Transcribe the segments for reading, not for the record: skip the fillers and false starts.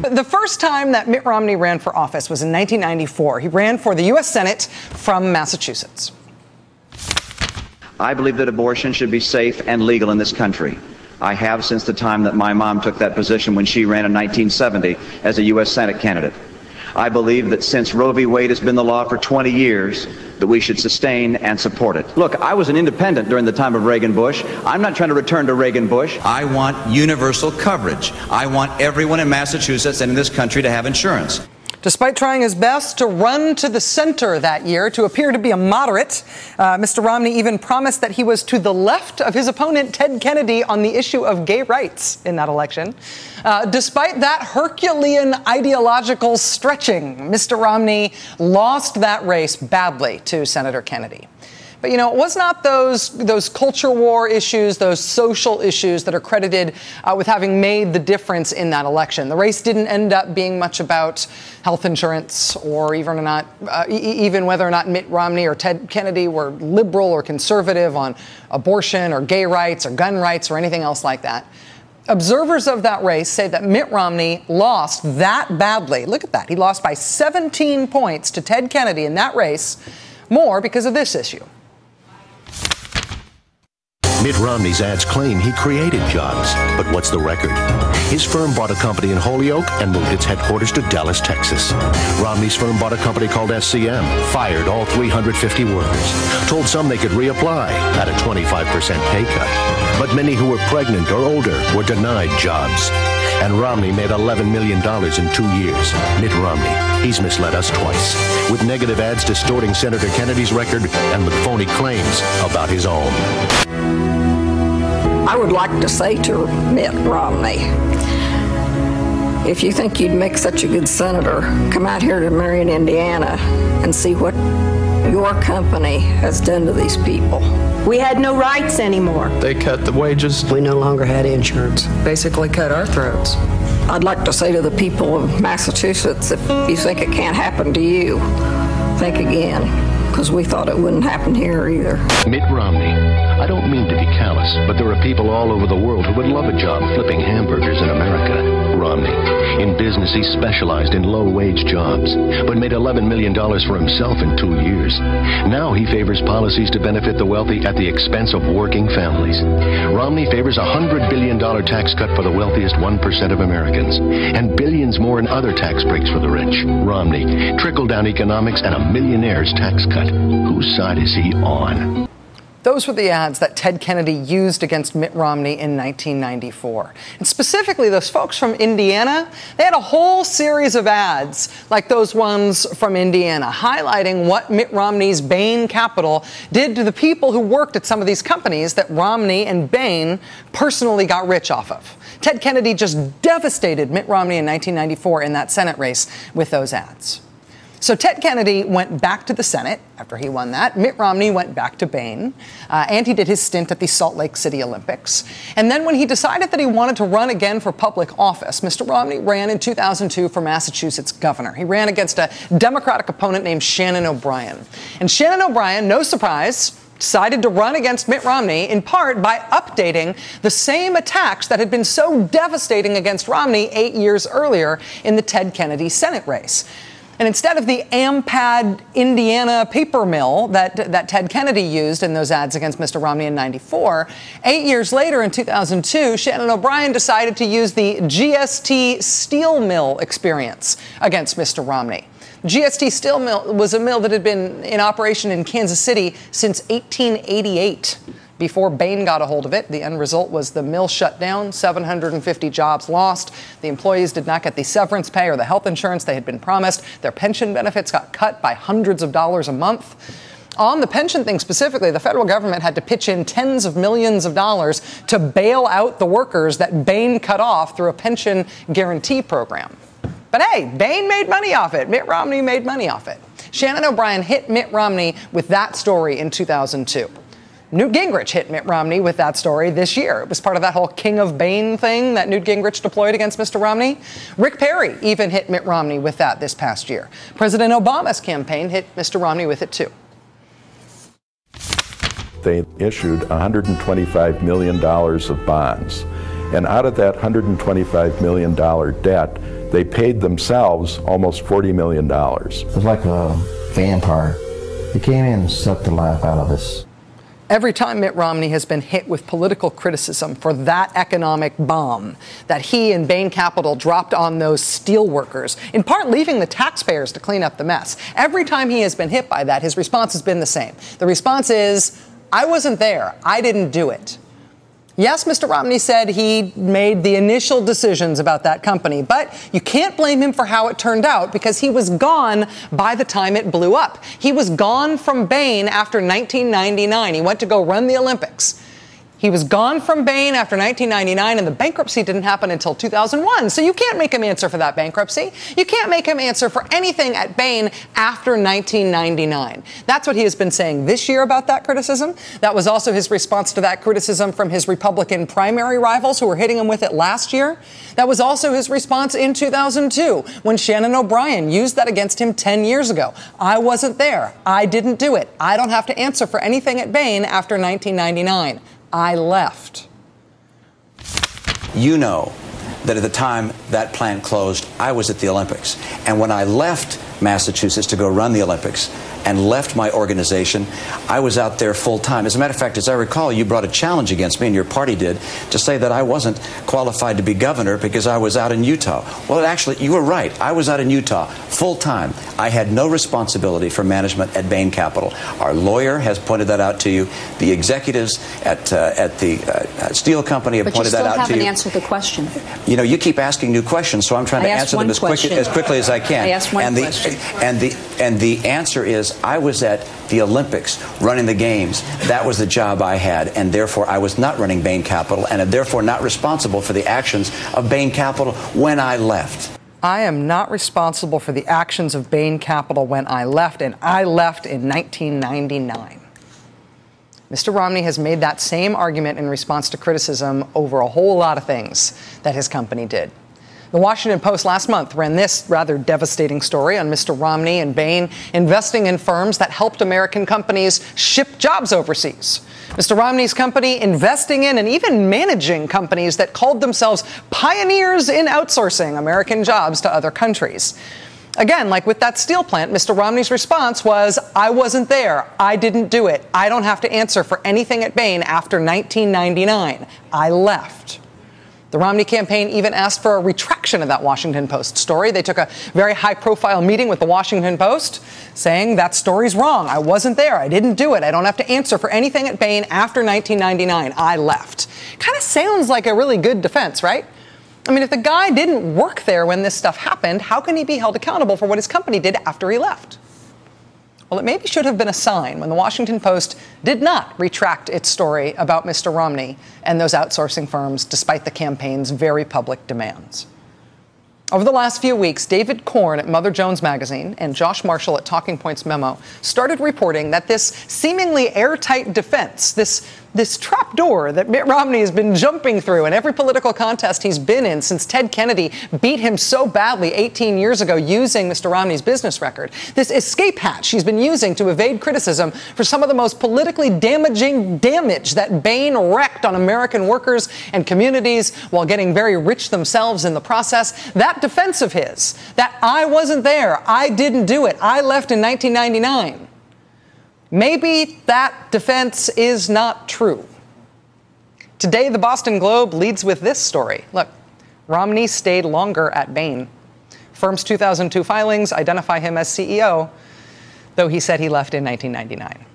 The first time that Mitt Romney ran for office was in 1994. He ran for the U.S. Senate from Massachusetts. I believe that abortion should be safe and legal in this country. I have since the time that my mom took that position when she ran in 1970 as a U.S. Senate candidate. I believe that since Roe v. Wade has been the law for 20 years, that we should sustain and support it. Look, I was an independent during the time of Reagan Bush. I'm not trying to return to Reagan Bush. I want universal coverage. I want everyone in Massachusetts and in this country to have insurance. Despite trying his best to run to the center that year, to appear to be a moderate, Mr. Romney even promised that he was to the left of his opponent, Ted Kennedy, on the issue of gay rights in that election. Despite that Herculean ideological stretching, Mr. Romney lost that race badly to Senator Kennedy. But, you know, it was not those culture war issues, those social issues that are credited with having made the difference in that election. The race didn't end up being much about health insurance or even whether or not Mitt Romney or Ted Kennedy were liberal or conservative on abortion or gay rights or gun rights or anything else like that. Observers of that race say that Mitt Romney lost that badly. Look at that. He lost by 17 points to Ted Kennedy in that race, more because of this issue. Mitt Romney's ads claim he created jobs, but what's the record? His firm bought a company in Holyoke and moved its headquarters to Dallas, Texas. Romney's firm bought a company called SCM, fired all 350 workers, told some they could reapply at a 25% pay cut. But many who were pregnant or older were denied jobs. And Romney made $11 million in 2 years. Mitt Romney, he's misled us twice, with negative ads distorting Senator Kennedy's record and with phony claims about his own. I would like to say to Mitt Romney, if you think you'd make such a good senator, come out here to Marion, Indiana, and see what your company has done to these people. We had no rights anymore. They cut the wages. We no longer had insurance. Basically cut our throats. I'd like to say to the people of Massachusetts, if you think it can't happen to you, think again, because we thought it wouldn't happen here either. Mitt Romney. I don't mean to be callous, but there are people all over the world who would love a job flipping hamburgers in America. Romney. In business, he specialized in low-wage jobs, but made $11 million for himself in 2 years. Now he favors policies to benefit the wealthy at the expense of working families. Romney favors a $100 billion tax cut for the wealthiest 1% of Americans, and billions more in other tax breaks for the rich. Romney. Trickle-down economics and a millionaire's tax cut. Whose side is he on? Those were the ads that Ted Kennedy used against Mitt Romney in 1994. And specifically, those folks from Indiana, they had a whole series of ads like those ones from Indiana, highlighting what Mitt Romney's Bain Capital did to the people who worked at some of these companies that Romney and Bain personally got rich off of. Ted Kennedy just devastated Mitt Romney in 1994 in that Senate race with those ads. So Ted Kennedy went back to the Senate after he won that. Mitt Romney went back to Bain, and he did his stint at the Salt Lake City Olympics. And then when he decided that he wanted to run again for public office, Mr. Romney ran in 2002 for Massachusetts governor. He ran against a Democratic opponent named Shannon O'Brien. And Shannon O'Brien, no surprise, decided to run against Mitt Romney, in part by updating the same attacks that had been so devastating against Romney 8 years earlier in the Ted Kennedy Senate race. And instead of the Ampad, Indiana paper mill that Ted Kennedy used in those ads against Mr. Romney in 94, 8 years later in 2002, Shannon O'Brien decided to use the GST steel mill experience against Mr. Romney. GST steel mill was a mill that had been in operation in Kansas City since 1888. Before Bain got a hold of it, the end result was the mill shut down, 750 jobs lost. The employees did not get the severance pay or the health insurance they had been promised. Their pension benefits got cut by hundreds of dollars a month. On the pension thing specifically, the federal government had to pitch in tens of millions of dollars to bail out the workers that Bain cut off through a pension guarantee program. But hey, Bain made money off it. Mitt Romney made money off it. Shannon O'Brien hit Mitt Romney with that story in 2002. Newt Gingrich hit Mitt Romney with that story this year. It was part of that whole King of Bain thing that Newt Gingrich deployed against Mr. Romney. Rick Perry even hit Mitt Romney with that this past year. President Obama's campaign hit Mr. Romney with it too. They issued $125 million of bonds. And out of that $125 million debt, they paid themselves almost $40 million. It was like a vampire. He came in and sucked the life out of us. Every time Mitt Romney has been hit with political criticism for that economic bomb that he and Bain Capital dropped on those steel workers, in part leaving the taxpayers to clean up the mess, every time he has been hit by that, his response has been the same. The response is, I wasn't there. I didn't do it. Yes, Mr. Romney said he made the initial decisions about that company, but you can't blame him for how it turned out because he was gone by the time it blew up. He was gone from Bain after 1999. He went to go run the Olympics. He was gone from Bain after 1999, and the bankruptcy didn't happen until 2001. So you can't make him answer for that bankruptcy. You can't make him answer for anything at Bain after 1999. That's what he has been saying this year about that criticism. That was also his response to that criticism from his Republican primary rivals who were hitting him with it last year. That was also his response in 2002 when Shannon O'Brien used that against him 10 years ago. I wasn't there. I didn't do it. I don't have to answer for anything at Bain after 1999. I left. You know that at the time that plant closed, I was at the Olympics. And when I left Massachusetts to go run the Olympics and left my organization, I was out there full time. As a matter of fact, as I recall, you brought a challenge against me, and your party did, to say that I wasn't qualified to be governor because I was out in Utah. Well, actually, you were right. I was out in Utah full time. I had no responsibility for management at Bain Capital. Our lawyer has pointed that out to you. The executives at the steel company have pointed that out to you. But you still haven't answered the question. You know, you keep asking new questions, so I'm trying to answer them as quickly as I can. I asked one question. And the answer is, I was at the Olympics running the games. That was the job I had, and therefore I was not running Bain Capital, and therefore not responsible for the actions of Bain Capital when I left. I am not responsible for the actions of Bain Capital when I left, and I left in 1999. Mr. Romney has made that same argument in response to criticism over a whole lot of things that his company did. The Washington Post last month ran this rather devastating story on Mr. Romney and Bain investing in firms that helped American companies ship jobs overseas. Mr. Romney's company investing in and even managing companies that called themselves pioneers in outsourcing American jobs to other countries. Again, like with that steel plant, Mr. Romney's response was, I wasn't there. I didn't do it. I don't have to answer for anything at Bain after 1999. I left. The Romney campaign even asked for a retraction of that Washington Post story. They took a very high-profile meeting with the Washington Post, saying that story's wrong. I wasn't there. I didn't do it. I don't have to answer for anything at Bain after 1999. I left. Kind of sounds like a really good defense, right? I mean, if the guy didn't work there when this stuff happened, how can he be held accountable for what his company did after he left? Well, it maybe should have been a sign when the Washington Post did not retract its story about Mr. Romney and those outsourcing firms, despite the campaign's very public demands. Over the last few weeks, David Korn at Mother Jones Magazine and Josh Marshall at Talking Points Memo started reporting that this seemingly airtight defense, this trapdoor that Mitt Romney has been jumping through in every political contest he's been in since Ted Kennedy beat him so badly 18 years ago using Mr. Romney's business record, this escape hatch he's been using to evade criticism for some of the most politically damaging damage that Bain wreaked on American workers and communities while getting very rich themselves in the process. That defense of his, that I wasn't there, I didn't do it, I left in 1999. Maybe that defense is not true. Today, the Boston Globe leads with this story. Look, Romney stayed longer at Bain. Firm's 2002 filings identify him as CEO, though he said he left in 1999.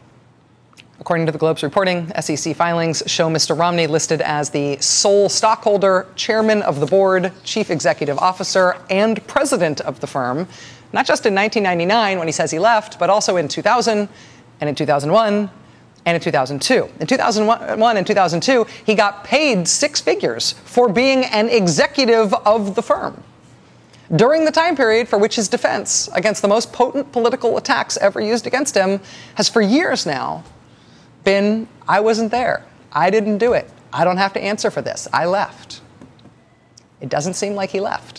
According to the Globe's reporting, SEC filings show Mr. Romney listed as the sole stockholder, chairman of the board, chief executive officer, and president of the firm, not just in 1999 when he says he left, but also in 2000, and in 2001, and in 2002. In 2001 and 2002, he got paid six figures for being an executive of the firm. During the time period for which his defense against the most potent political attacks ever used against him has for years now been, I wasn't there. I didn't do it. I don't have to answer for this. I left. It doesn't seem like he left.